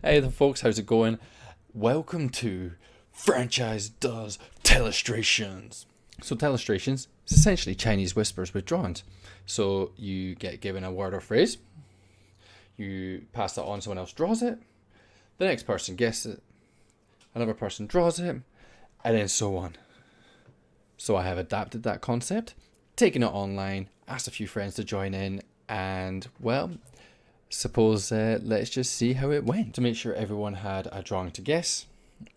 Hey there folks, how's it going? Welcome to Franchize does Telestrations. So Telestrations is essentially Chinese whispers with drawings. So you get given a word or phrase, you pass that on, someone else draws it, the next person guesses it, another person draws it, and then so on. So I have adapted that concept, taken it online, asked a few friends to join in, and well, let's just see how it went. To make sure everyone had a drawing to guess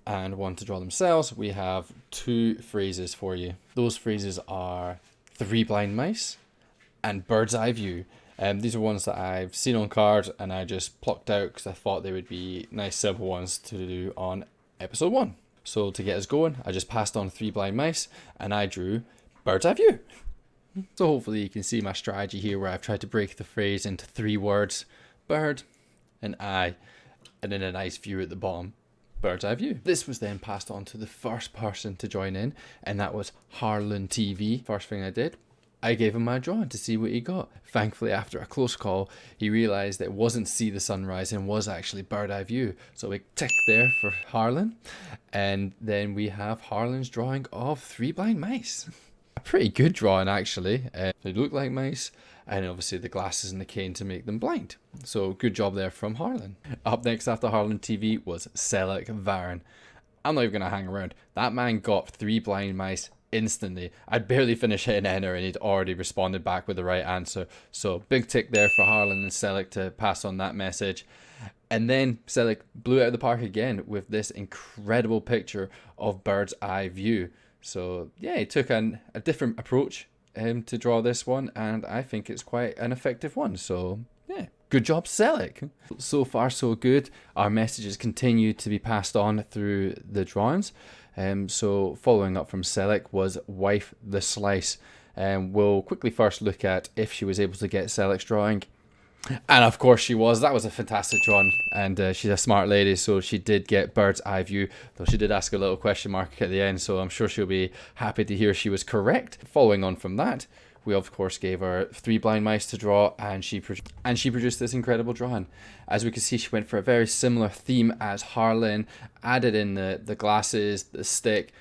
and one to draw themselves, we have two phrases for you. Those phrases are three blind mice and bird's eye view. These are ones that I've seen on cards and I just plucked out because I thought they would be nice simple ones to do on episode 1. So to get us going, I just passed on three blind mice and I drew bird's eye view. So hopefully you can see my strategy here where I've tried to break the phrase into 3 words. Bird, an eye, and then a nice view at the bottom. Bird's eye view. This was then passed on to the first person to join in, and that was Harlan TV. First thing I did, I gave him my drawing to see what he got. Thankfully, after a close call, he realised that it wasn't see the sunrise and was actually bird eye view. So we tick there for Harlan, and then we have Harlan's drawing of 3 blind mice. A pretty good drawing actually. They look like mice, and obviously the glasses and the cane to make them blind. So good job there from Harlan. Up next after Harlan TV was Selleck Varan. I'm not even going to hang around. That man got 3 blind mice instantly. I'd barely finished hitting enter and he'd already responded back with the right answer. So big tick there for Harlan and Selleck to pass on that message. And then Selleck blew it out of the park again with this incredible picture of bird's eye view. So yeah, he took a different approach to draw this one, and I think it's quite an effective one. So yeah, good job Selleck. So far so good. Our messages continue to be passed on through the drawings. So following up from Selleck was Wife the Slice. We'll quickly first look at if she was able to get Selleck's drawing. And of course she was. That was a fantastic drawing, and she's a smart lady, so she did get bird's eye view, though she did ask a little question mark at the end, so I'm sure she'll be happy to hear she was correct. Following on from that, we of course gave her 3 blind mice to draw, and she produced this incredible drawing. As we can see, she went for a very similar theme as Harlan, added in the glasses, the stick,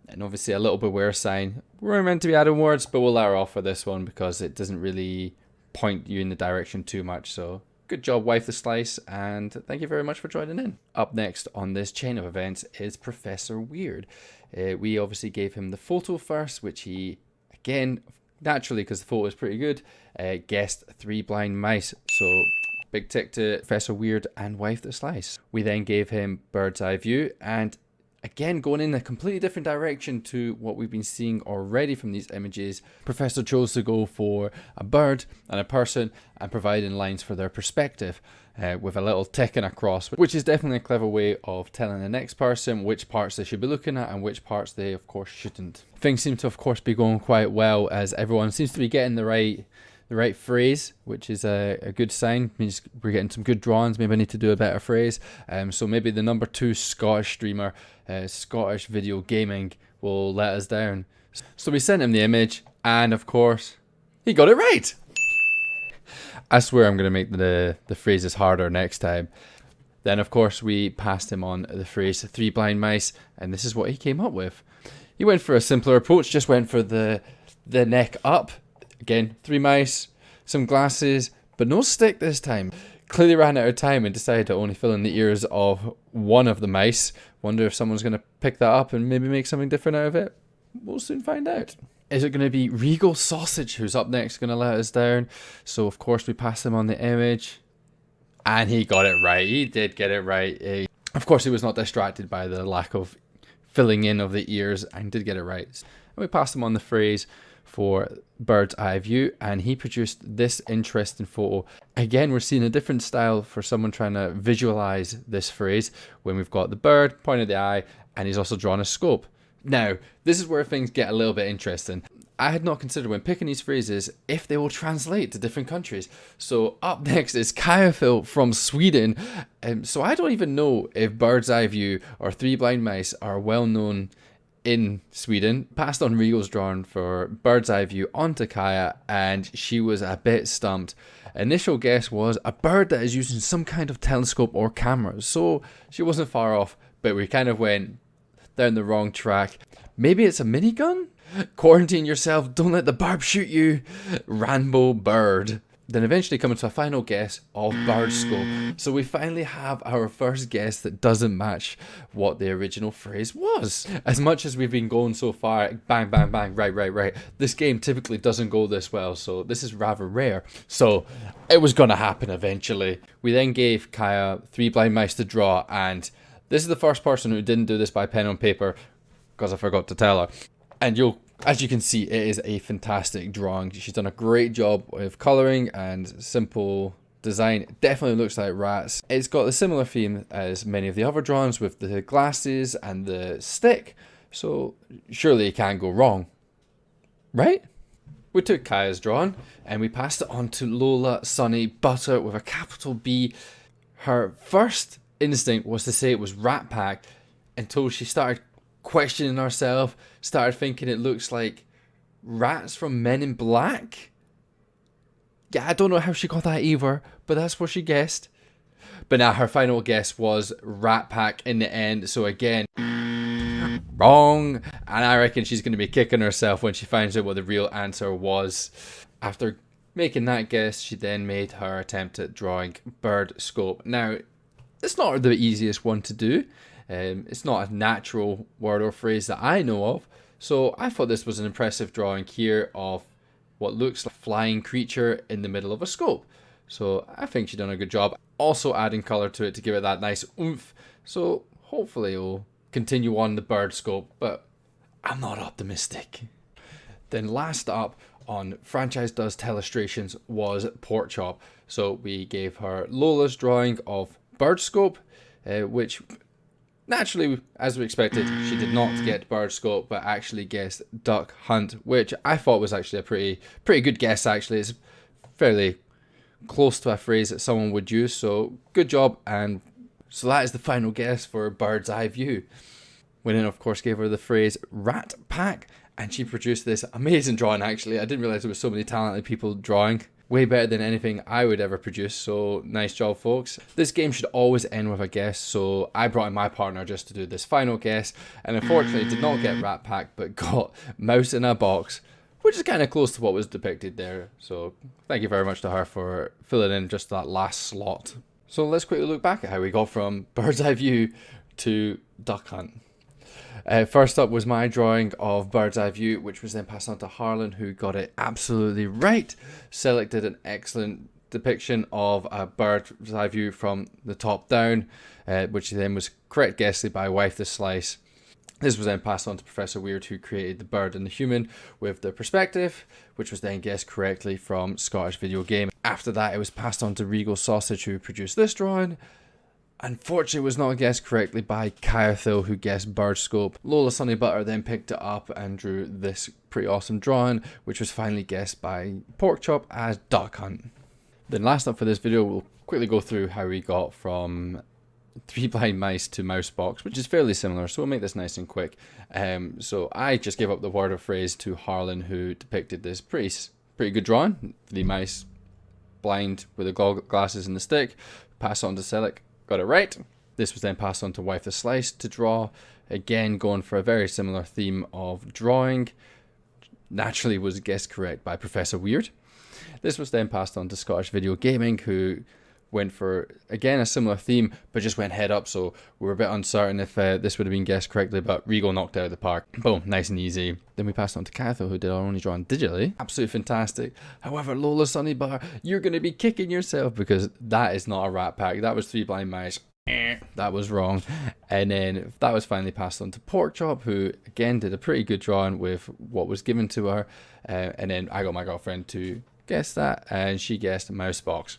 and obviously a little beware sign. We're meant to be adding words, but we'll let her off for this one because it doesn't really point you in the direction too much. So good job, Wife the Slice, and thank you very much for joining in. Up next on this chain of events is Professor Weird. We obviously gave him the photo first, which he, again, naturally because the photo is pretty good, guessed 3 blind mice. So big tick to Professor Weird and Wife the Slice. We then gave him bird's eye view, and again, going in a completely different direction to what we've been seeing already from these images. Professor chose to go for a bird and a person and providing lines for their perspective with a little tick and a cross, which is definitely a clever way of telling the next person which parts they should be looking at and which parts they of course shouldn't. Things seem to of course be going quite well as everyone seems to be getting the right phrase, which is a good sign. Means we're getting some good drawings. Maybe I need to do a better phrase. So maybe the number 2 Scottish streamer, Scottish video gaming, will let us down. So we sent him the image, and of course, he got it right. I swear I'm going to make the phrases harder next time. Then of course we passed him on the phrase 3 blind mice, and this is what he came up with. He went for a simpler approach, just went for the neck up. Again, 3 mice, some glasses, but no stick this time. Clearly ran out of time and decided to only fill in the ears of one of the mice. Wonder if someone's going to pick that up and maybe make something different out of it. We'll soon find out. Is it going to be Regal Sausage who's up next going to let us down? So of course we pass him on the image. And he got it right. He did get it right. Of course he was not distracted by the lack of filling in of the ears and did get it right. And we passed him on the phrase for bird's eye view, and he produced this interesting photo. Again, we're seeing a different style for someone trying to visualize this phrase when we've got the bird, point of the eye, and he's also drawn a scope. Now, this is where things get a little bit interesting. I had not considered when picking these phrases if they will translate to different countries. So up next is Kajafil from Sweden. So I don't even know if bird's eye view or 3 blind mice are well known in Sweden, passed on Regal's drawing for bird's eye view onto Kaya, and she was a bit stumped. Initial guess was a bird that is using some kind of telescope or camera, so she wasn't far off, but we kind of went down the wrong track. Maybe it's a minigun? Quarantine yourself, don't let the barb shoot you. Rainbow bird. Then eventually coming to a final guess of bird scope. So we finally have our first guess that doesn't match what the original phrase was. As much as we've been going so far, bang, bang, bang, right. This game typically doesn't go this well, so this is rather rare. So it was going to happen eventually. We then gave Kaya 3 blind mice to draw, and this is the first person who didn't do this by pen and paper, because I forgot to tell her. And as you can see, it is a fantastic drawing. She's done a great job with colouring and simple design. It definitely looks like rats. It's got a similar theme as many of the other drawings with the glasses and the stick. So surely it can't go wrong, right? We took Kaya's drawing and we passed it on to Lola Sunny Butter with a capital B. Her first instinct was to say it was Rat Pack until she started questioning herself, started thinking it looks like rats from Men in Black. Yeah, I don't know how she got that either, but that's what she guessed. But now her final guess was Rat Pack in the end, so again, wrong. And I reckon she's going to be kicking herself when she finds out what the real answer was. After making that guess, she then made her attempt at drawing bird scope. Now, it's not the easiest one to do. It's not a natural word or phrase that I know of, so I thought this was an impressive drawing here of what looks like a flying creature in the middle of a scope. So I think she's done a good job, also adding colour to it to give it that nice oomph, so hopefully it'll continue on the bird scope, but I'm not optimistic. Then last up on Franchize Does Telestrations was Pork Chop. So we gave her Lola's drawing of bird scope, which naturally, as we expected, she did not get bird scope, but actually guessed duck hunt, which I thought was actually a pretty good guess. Actually, it's fairly close to a phrase that someone would use, so good job. And so that is the final guess for bird's eye view. We then, of course, gave her the phrase Rat Pack, and she produced this amazing drawing. Actually, I didn't realize there were so many talented people drawing. Way better than anything I would ever produce, so nice job, folks. This game should always end with a guess, so I brought in my partner just to do this final guess, and unfortunately did not get Rat Pack, but got Mouse in a Box, which is kind of close to what was depicted there. So thank you very much to her for filling in just that last slot. So let's quickly look back at how we got from bird's eye view to duck hunt. First up was my drawing of bird's eye view, which was then passed on to Harlan, who got it absolutely right. Selected an excellent depiction of a bird's eye view from the top down, which then was correct guessed by Wife the Slice. This was then passed on to Professor Weird, who created the bird and the human with the perspective, which was then guessed correctly from Scottish Video Game. After that, it was passed on to Regal Sausage, who produced this drawing. Unfortunately, it was not guessed correctly by Kyle, who guessed bird scope. Lola Sunny Butter then picked it up and drew this pretty awesome drawing, which was finally guessed by Pork Chop as duck hunt. Then last up for this video, we'll quickly go through how we got from 3 blind mice to mouse box, which is fairly similar, so we'll make this nice and quick. So I just gave up the word or phrase to Harlan, who depicted this pretty good drawing. 3 mice blind with the glasses and the stick. Pass on to Selic. Got it right. This was then passed on to Wife the Slice to draw. Again, going for a very similar theme of drawing. Naturally was guessed correct by Professor Weird. This was then passed on to Scottish Video Gaming, who went for, again, a similar theme, but just went head up, so we were a bit uncertain if this would have been guessed correctly, but Regal knocked it out of the park. Boom, nice and easy. Then we passed on to Catho, who did our only drawing digitally. Absolutely fantastic. However, Lola Sunny Butter, you're going to be kicking yourself, because that is not a Rat Pack. That was 3 blind mice. That was wrong. And then that was finally passed on to Pork Chop, who again did a pretty good drawing with what was given to her. And then I got my girlfriend to guess that, and she guessed mouse box.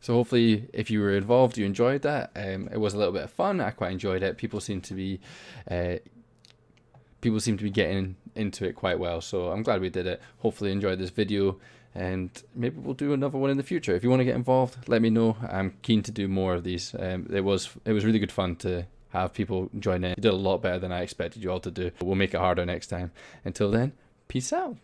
So hopefully, if you were involved, you enjoyed that. It was a little bit of fun. I quite enjoyed it. People seem to be getting into it quite well. So I'm glad we did it. Hopefully, you enjoyed this video, and maybe we'll do another one in the future. If you want to get involved, let me know. I'm keen to do more of these. It was really good fun to have people join in. You did a lot better than I expected you all to do. We'll make it harder next time. Until then, peace out.